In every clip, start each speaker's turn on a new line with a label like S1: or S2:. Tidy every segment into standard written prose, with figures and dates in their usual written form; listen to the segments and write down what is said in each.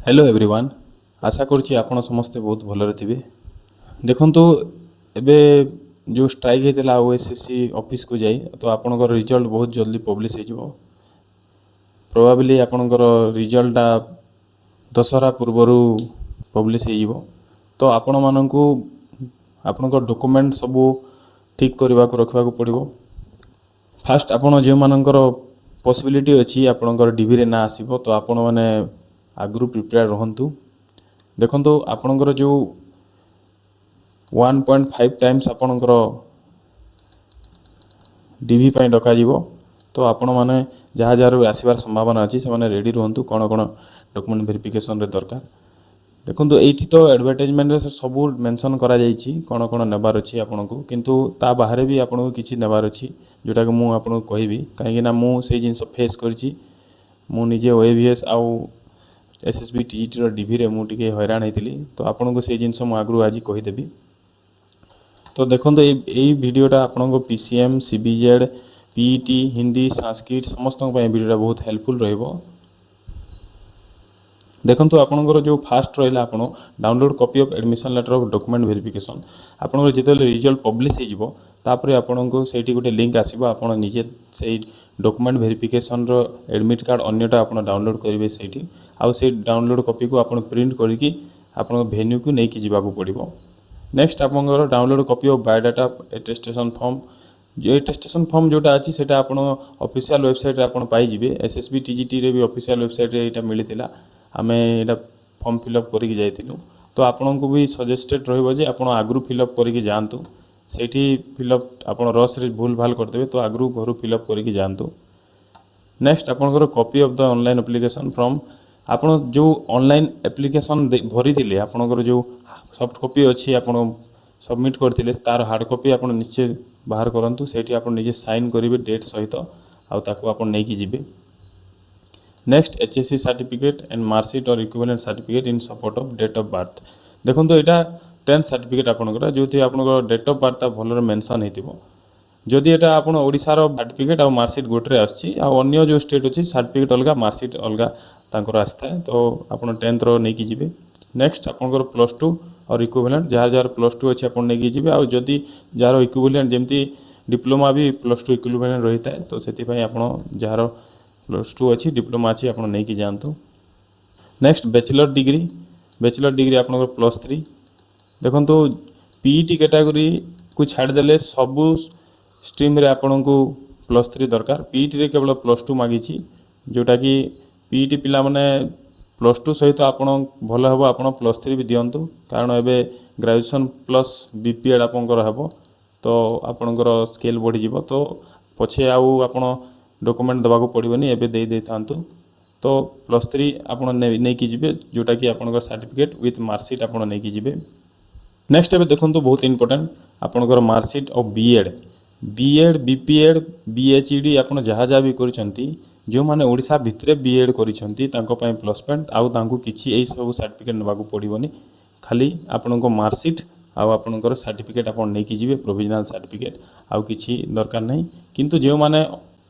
S1: Hello everyone. आशा करुच्ची आपण समस्ते बहुत भलरे थे। देखंतु एबे जो स्ट्राइक होता ओएसएससी ऑफिस को जाई तो आपनकर रिजल्ट बहुत जल्दी पब्लिश हो प्रोबेबली आपनकर रिजल्ट दशहरा पूर्वर पब्लिश हो तो आपण मानू आपनकर डॉक्यूमेंट सबू ठीक करने को रखा पड़ो। फास्ट आपण जो मानकर पॉसिबिलिटी अच्छी आपनकर डीवी रे ना आसीबो तो आपण माने आगु प्रिपेयर रहंतु। देखंतु आपनकर जो 1.5 टाइम्स आपनकर डीवी पई डका जीवो तो आपण माने जहाँ जहाँ आसबार संभावना अच्छी से रेडी रुहतु कौन कौन डॉक्यूमेंट वेरिफिकेशन रे दरकार। देखो ये तो एडवर्टाइजमेंट सब मेंशन करा जाइछि कौन कौन नेबार अच्छी आपन को किंतु ता बाहर भी आपन को किछि नेबार अच्छी जोटा कि मु आपन को कहबी कहीं ना मु से जिनस फेस करछि। मु निजे ओएवीएस आउ एसएसबी टीजीटी डीवी रे मु टिके हैरान होती तो आपन को से जिनस मु आगु आज कहीदेवी। तो देखो ये वीडियोटा आपन को PCM CBZ PET Hindi Sanskrit समस्त वीडियोटा बहुत हेल्पफुल रहिबो। देखंतु आपनकर जो फास्ट रहिला आपण download copy of admission letter of document verification आपनकर जिते रिजल्ट पब्लिश हो तापर आपन को सेठी गोटे लिंक आसीबो आपण निजे से डॉक्यूमेंट वेरिफिकेशन रो एडमिट कार्ड अन्यटा आपण डाउनलोड करेंगे सेठी आउ से डाउनलोड कॉपी को आपण प्रिंट करके आपण वेन्यू को लेकिन जावाक पड़ो। नेक्स्ट आपनकर download copy of biodata attestation form जो एटेस्टेशन फॉर्म जोटा अच्छी से आप ऑफिशियल वेबसाइट रे आपण पाई जिवे। एसएसबी टीजीटी रे भी ऑफिशियल वेबसाइट रे एटा मिलिथिला आमे एटा फॉर्म फिलअप करके जाइथिलु तो आपण को भी सजेस्टेड रहइबो जे आपण आगु फिलअप करके जानतु सेठी फिलअप आपण रस रे भूल भाल करदेबे तो आगु घर फिलअप करके जानतु। नेक्स्ट आपनकर copy of the online application from आपण जो ऑनलाइन एप्लिकेशन भरी दिले आपनकर जो सॉफ्ट कॉपी अच्छी आपण सबमिट करथिले तार हार्ड कॉपी आपण निश्चय बाहर करंतु सेठी आपण निजे साइन करिवे डेट सहित आउ ताको आपण नै कि जिवे। Next HSC certificate and marksheet or equivalent certificate in support of date of birth देखो तो यहाँ 10th सर्टिफिकेट आपनकर जो आपनकर डेट ऑफ बर्थ भलरे मेंशन हेतिबो जदि एटा आपण ओडिसा रो सर्टिफिकेट आ मार्कशीट गोटरे आछि आ अन्य जो स्टेट अछि सर्टिफिकेट अलगा मार्कशीट अलगा तांकर आस्था तो आपण 10th रो नै कि जिवे। नेक्स्ट आपनकर +2 और इक्विवेलेंट जार जार +2 अच्छे आप नहीं जी आ जदि जार इक्विवेलेंट जमती डिप्लोमा भी +2 इक्विवेलेंट रही है तो से जार +2 अच्छी डिप्लोमा अच्छी आप नहीं कि जातु। नेक्स्ट बैचलर डिग्री आपनकर +3 देखो तो पीईटी कैटेगरी को छाड़देले सबू स्ट्रीम रे आपन को +3 दरकार। पीईटी रे केवल +2 मागिछि जोटा कि पीईटी पिला माने +2 सहित आप भल हम आप +3 भी दिंतु कारण एवं ग्रेजुएशन प्लस बीपीएड आपंकर हम तो आपणकर स्केल बढ़ी तो पछे आउ आप डॉक्यूमेंट देवाक पड़ोनी एवं दे था तो +3 आप नहीं कि जी जोटा कि आपंकर सर्टिफिकेट विथ मार्कशीट आप नहीं कि जी। नेक्स्ट एवं देखो बहुत इंपोर्टेंट आपंकर मार्कशीट ऑफ बीएड बीपीएड बीएचईडी आप जहाँ जहाँ भी करछंती जो माने ओडिशा भितरे बीएड करिसेंती तांको पय प्लस पॉइंट आउ तांको किछि एई सब सर्टिफिकेट नबाकू पड़िबोनी खाली आपनको मार्कशीट आउ आपनकर सर्टिफिकेट आप नहीं कि जी प्रोविजनल सर्टिफिकेट आउ किछि दरकार नहीं किंतु जो माने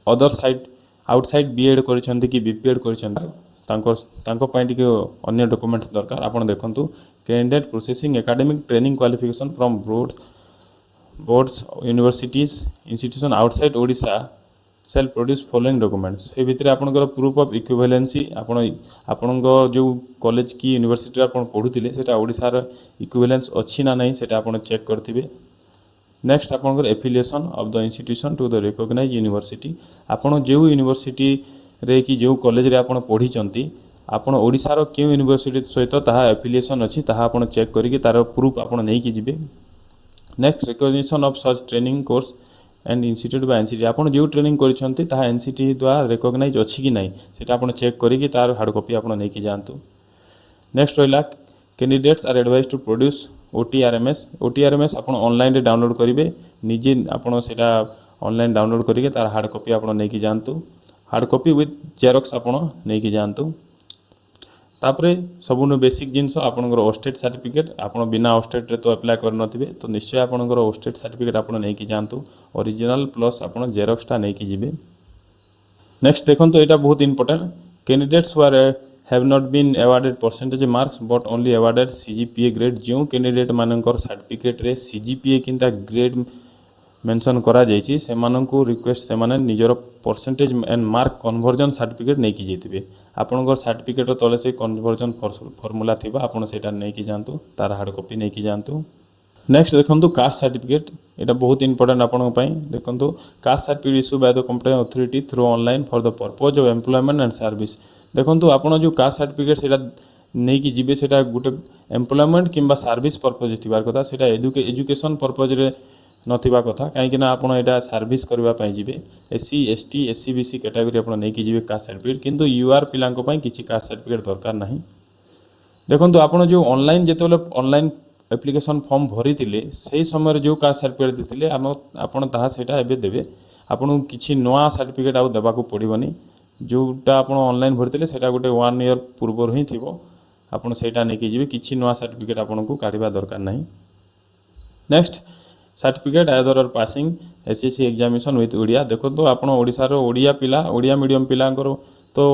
S1: अदर साइड आउटसाइड बीएड करिसेंती कि बीपीएड करिसेंती तांको पय टिके अन्य डॉक्यूमेंट्स दरकार। आपण देखंतु candidate processing academic training qualification from boards universities institution outside Odisha shall produce following documents ये भितर आपनकर प्रूफ ऑफ इक्विवेलेंसी आपनकर जो कॉलेज की यूनिवर्सिटी आप पढ़ुते सेटा ओडिशार इक्विवेलेंस अच्छी ना नहीं सेटा आप चेक करथिबे। नेक्स्ट आपनकर affiliation of the institution to the recognise university आपन जो यूनिवर्सिटी रे कि जो कॉलेज रे आपन पढ़ी आपन ओडिशार क्यों यूनिवर्सिटी सहित ताहा एफिलिएशन अच्छी ताहा आपन चेक करके तार प्रूफ आपन नहीं कि जिवे। Next recognition of such training course and institute by NCT आपन जो ट्रेनिंग करिसेंती ताहा एनसीटी द्वारा रिकॉग्नाइज अच्छी कि नहीं सेटा आपन चेक करके तार हार्ड कॉपी आपन नहीं कि जानतु। नेक्स्ट रहिला candidates are advise to produce OTRMS आपन ऑनलाइन रे डाउनलोड करिवे निजे आपन सेटा ऑनलाइन डाउनलोड करके तार हार्ड कॉपी आपन नहीं कि जानतु हार्ड कॉपी विथ जेरॉक्स आपन नहीं कि जानतु। तापरे सबुन बेसिक जिनस आपनकर ओस्टेट सर्टिफिकेट आपन बिना ओस्टेट रे तो अप्लाई कर नथिबे तो निश्चय आपनकर ओस्टेट सर्टिफिकेट आपन नहीं कि जानतु ओरिजिनल प्लस आपन जेरॉक्स टा नहीं कि जिवे। नेक्स्ट देखंतु एटा बहुत important candidates who are have not been awarded percentage marks but only awarded CGPA grade जो कैंडिडेट मानकर सर्टिफिकेट रे सीजीपीए किंता ग्रेड मेंशन करा जायछि सेमानंकु रिक्वेस्ट सेमाने निजर percentage and mark conversion certificate नहीं की जाइतिबे आपनकर सर्टिफिकेट तले से कन्वर्जन फॉर्मूला थिबा आपण सेटा नहीं की जानतु तार हार्ड कॉपी नहीं की जानतु। नेक्स्ट देखंतु कास्ट सर्टिफिकेट एटा बहुत इंपोर्टेंट आपन पई देखंतु caste certificate issue by the competent authority through online for the purpose of employment and service देखंतु आपण जो कास्ट सर्टिफिकेट सेटा नहीं कि जीवे सेटा गुटे एम्प्लॉयमेंट किंबा सर्विस पर्पज थिबार कथा सेटा एजुकेशन पर्पज रे नथिबा कथा कहीं ना आपण एटा सर्विस करबा पई जीवे SC ST SC BC category आपण नहीं कि जीवे कास्ट सर्टिफिकेट किंतु यूआर पिलांको पई किछि कास्ट सर्टिफिकेट दरकार नहीं। देखंतु आपण जो ऑनलाइन जेतेले ऑनलाइन एप्लिकेशन फॉर्म भरी थिले सेही समय जो कास्ट सर्टिफिकेट देथिले आपण ताहा सेटा एबे देबे आपण किछि नवा सर्टिफिकेट आउ देबा को पड़िबनी जोटा आपण ऑनलाइन भरथिले सेटा गुटे 1 ईयर पूर्व ही थिबो आपण सेटा नै कि जीवे किछि नवा सर्टिफिकेट आपण को काढिबा दरकार नहीं। Next certificate either or passing SSC examination with Odia देखो आपण ओडिसा रो ओडिया पिला ओडिया मीडियम पिलांकर तो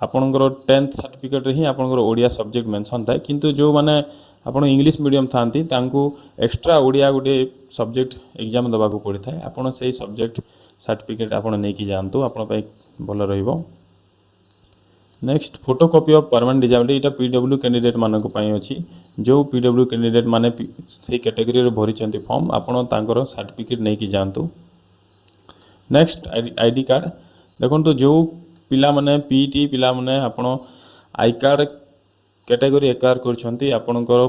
S1: आपणकर 10th सर्टिफिकेट ही आपणकर ओडिया सब्जेक्ट मेंशन थाए किंतु जो माने आपण इंग्लिश मीडियम थांती तांकू एक्स्ट्रा ओडिया गुटे सब्जेक्ट एग्जाम दबा को पड़ी थाए आपण से सब्जेक्ट सर्टिफिकेट आपण नै कि जानतु आपण पई भल रहिबो। Next photocopy of permanent disability इटा पीडब्ल्यू कैंडिडेट मानक पई अछि जो पीडब्ल्यू कैंडिडेट माने से कैटेगरी रे भरि चंती फॉर्म आपण तांकर सर्टिफिकेट नै कि जानतु। नेक्स्ट आईडी कार्ड देखंतु जो पिला माने पीटी पिला माने आपण आई कार्ड कैटेगरी एक्वायर करछंती आपणकर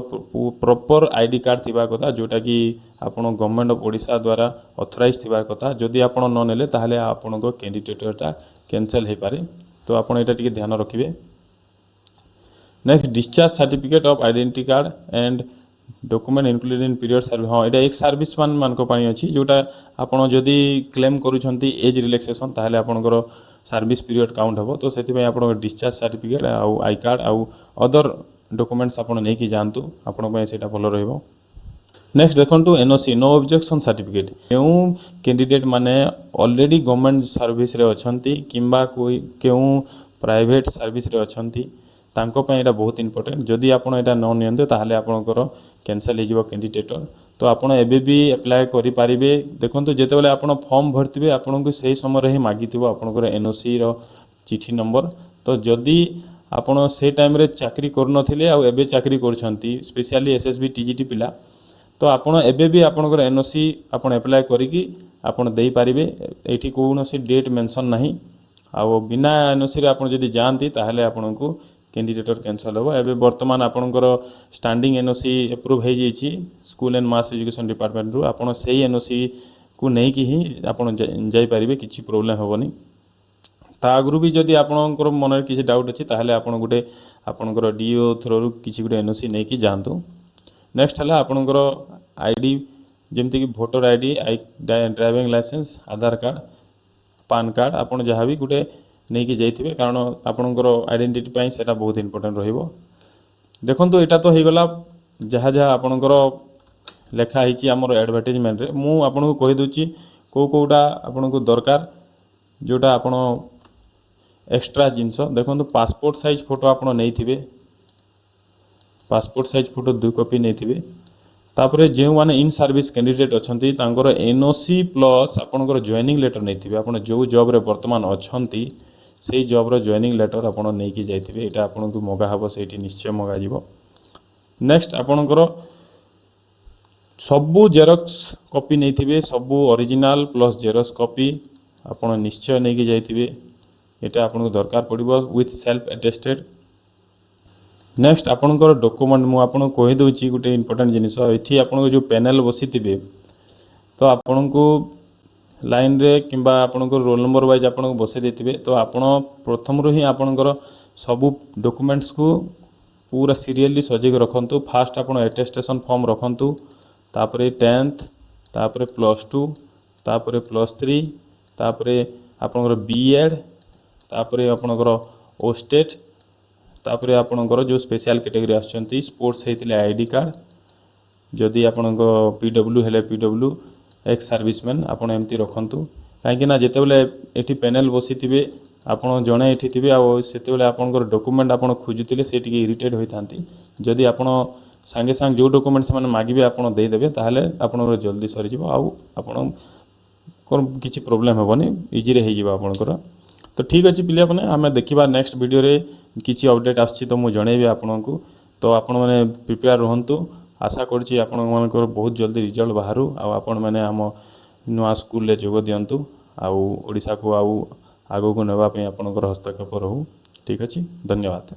S1: प्रॉपर आईडी कार्ड थिबा कथा जोटा कि आपण गवर्नमेंट ऑफ ओडिशा द्वारा ऑथराइज थिबा कथा जदि आपण न नेले ताहले आपणको कैंडिडेटटा कैंसिल हे पारे तो आपण एटा टिके ध्यान रखिबे। Next discharge certificate of identity card and document included in period service हाँ एटा एक सर्विसमैन मानक पानी अछि जोटा आपण जदि क्लेम करूछंती एज रिलैक्सेशन ताहले आपणकर सर्विस पीरियड काउंट हो तो से आप डिस्चार्ज सर्टिफिकेट आउ आई कार्ड आउ अदर डॉक्यूमेंट्स आप नहीं कि जानतु आपण से भल रहिबो। नेक्स्ट देखंतु एनओसी नो ऑब्जेक्शन सर्टिफिकेट क्यों कैंडिडेट माने ऑलरेडी गवर्नमेंट सर्विस रे अछंती किंबा कोई क्यों प्राइवेट सर्विस रे अछंती तांको पय एटा बहुत इंपोर्टेंट जदि आपण एटा न नियंते ताहले आपणकर कैंसिल हे जिवो कैंडिडेटर तो आपण एबे भी अप्लाई करि पारिबे। देखंतु जेते बेले आपण फॉर्म भरतिबे आपण को सही समय रे ही मागितिबो आपणकर एनओसी रो चिठी नंबर तो जदि आपण से टाइम रे चाकरी कर नथिले आ एबे चाकरी करछंती स्पेशली एसएसबी टीजीटी पिला तो आपण एबे भी आपणकर एनओसी आपण अप्लाई करिकि आपण देई पारिबे एठी कोनोसी डेट मेंशन नाही आ बिना एनओसी रे आपण जदि जानती ताहले आपणको कैंडिडेटर कैंसल हो एबे वर्तमान आपणकर स्टैंडिंग एनओसी अप्रूव हो जाइए school and mass education department रु आपण से एनओसी को नहीं कि ही आपण जाई पारिबे किछि प्रॉब्लम होबनी। ता आगु भी जदि आपणकर मन किछि डाउट अछि ताहले आपण गुटे आपणकर डीओ थ्रू रु किछि गुटे एनओसी नहीं कि जानतु। नेक्स्ट हला आपणकर आईडी जेमति कि वोटर आईडी ड्राइविंग लाइसेंस आधार कार्ड पान कार्ड आपण जहाँ भी गुटे नहीं कि जाइथिबे कारण आपणकर आइडेंटिटी पई सेटा बहुत इंपोर्टेंट रहिबो। देखंतु एटा तो हेगला जहाँ जहाँ आपणकर लेखा हिची हमर एडवर्टाइजमेंट रे मु आपनको कहि दोची कोटा आपनको दरकार जोटा आपण एक्स्ट्रा जिंस देखंतु पासपोर्ट साइज फोटो आपण नै थिबे पासपोर्ट साइज फोटो 2 कॉपी नै थिबे तापरे जे माने इन सर्विस कैंडिडेट अछंती तांकर एनओसी प्लस आपणकर जॉइनिंग लेटर नै थिबे आपण जो जॉब रे वर्तमान अछंती से जॉब रो जॉइनिंग लेटर आपण नै कि जाइथिबे एटा आपण को मगा हबो सेठी निश्चय मगा जिवो। नेक्स्ट आपणकर सबु जेरॉक्स कॉपी नै थिबे सबु ओरिजिनल प्लस जेरॉक्स कॉपी आपण निश्चय नै कि जाइथिबे एटा आपण को दरकार पड़िबो विथ सेल्फ अटेस्टेड। नेक्स्ट आपणकर डॉक्यूमेंट मु आपन कहि दोची गुटे इंपोर्टेंट जिनिस एठी आपण को जो पैनल बसिथिबे तो आपण को लाइन रे किंबा आपण को रोल नंबर वाइज आपण को बसे देथिबे तो आपण प्रथम रो ही आपणकर सब डॉक्यूमेंट्स को पूरा सीरियली सजेक रखंतु। फास्ट आपण अटेस्टेशन फॉर्म रखंतु तापरे 10th तापरे +2 तापरे +3 तापरे आपणकर बीएड तापरे आपणकर ओस्टेट तापरे आपणकर जो स्पेशल कैटेगरी आछंती स्पोर्ट्स हेतिले आईडी कार्ड जदि आपणको पीडब्ल्यू हेले पीडब्ल्यू एक्स सर्विसमैन आपण एमती रखंतु कहीं ना जेते बेले एठी पैनल बसिथिबे ଆପଣ ଜଣେ ଏଠି ଥିବେ ଆଉ ସେତେବେଳେ ଆପଣଙ୍କର ଡକୁମେଣ୍ଟ ଆପଣ ଖୋଜୁଥିଲେ ସେ ଟିକେ ଇରିଟେଟ୍ ହୋଇଥାନ୍ତି। ଯଦି ଆପଣ ସାଙ୍ଗେ ସାଙ୍ଗେ ଯେଉଁ ଡକୁମେଣ୍ଟ ସେମାନେ ମାଗିବେ ଆପଣ ଦେଇଦେବେ ତାହେଲେ ଆପଣଙ୍କର ଜଲ୍ଦି ସରିଯିବ ଆଉ ଆପଣଙ୍କର କିଛି ପ୍ରୋବ୍ଲେମ୍ ହେବନି, ଇଜିରେ ହେଇଯିବ ଆପଣଙ୍କର। ତ ଠିକ୍ ଅଛି ପିଲାମାନେ, ଆମେ ଦେଖିବା ନେକ୍ସଟ ଭିଡ଼ିଓରେ କିଛି ଅପଡ଼େଟ୍ ଆସୁଛି ତ ମୁଁ ଜଣେଇବି ଆପଣଙ୍କୁ। ତ ଆପଣମାନେ ପ୍ରିପେୟାର ରୁହନ୍ତୁ। ଆଶା କରୁଛି ଆପଣମାନଙ୍କର ବହୁତ ଜଲ୍ଦି ରିଜଲ୍ଟ ବାହାରୁ ଆଉ ଆପଣମାନେ ଆମ ନୂଆ ସ୍କୁଲରେ ଯୋଗ ଦିଅନ୍ତୁ ଆଉ ଓଡ଼ିଶାକୁ ଆଉ ଆଗକୁ ନେବା ପାଇଁ ଆପଣଙ୍କର ହସ୍ତକ୍ଷେପ ରହୁ। ଠିକ୍ ଅଛି, ଧନ୍ୟବାଦ।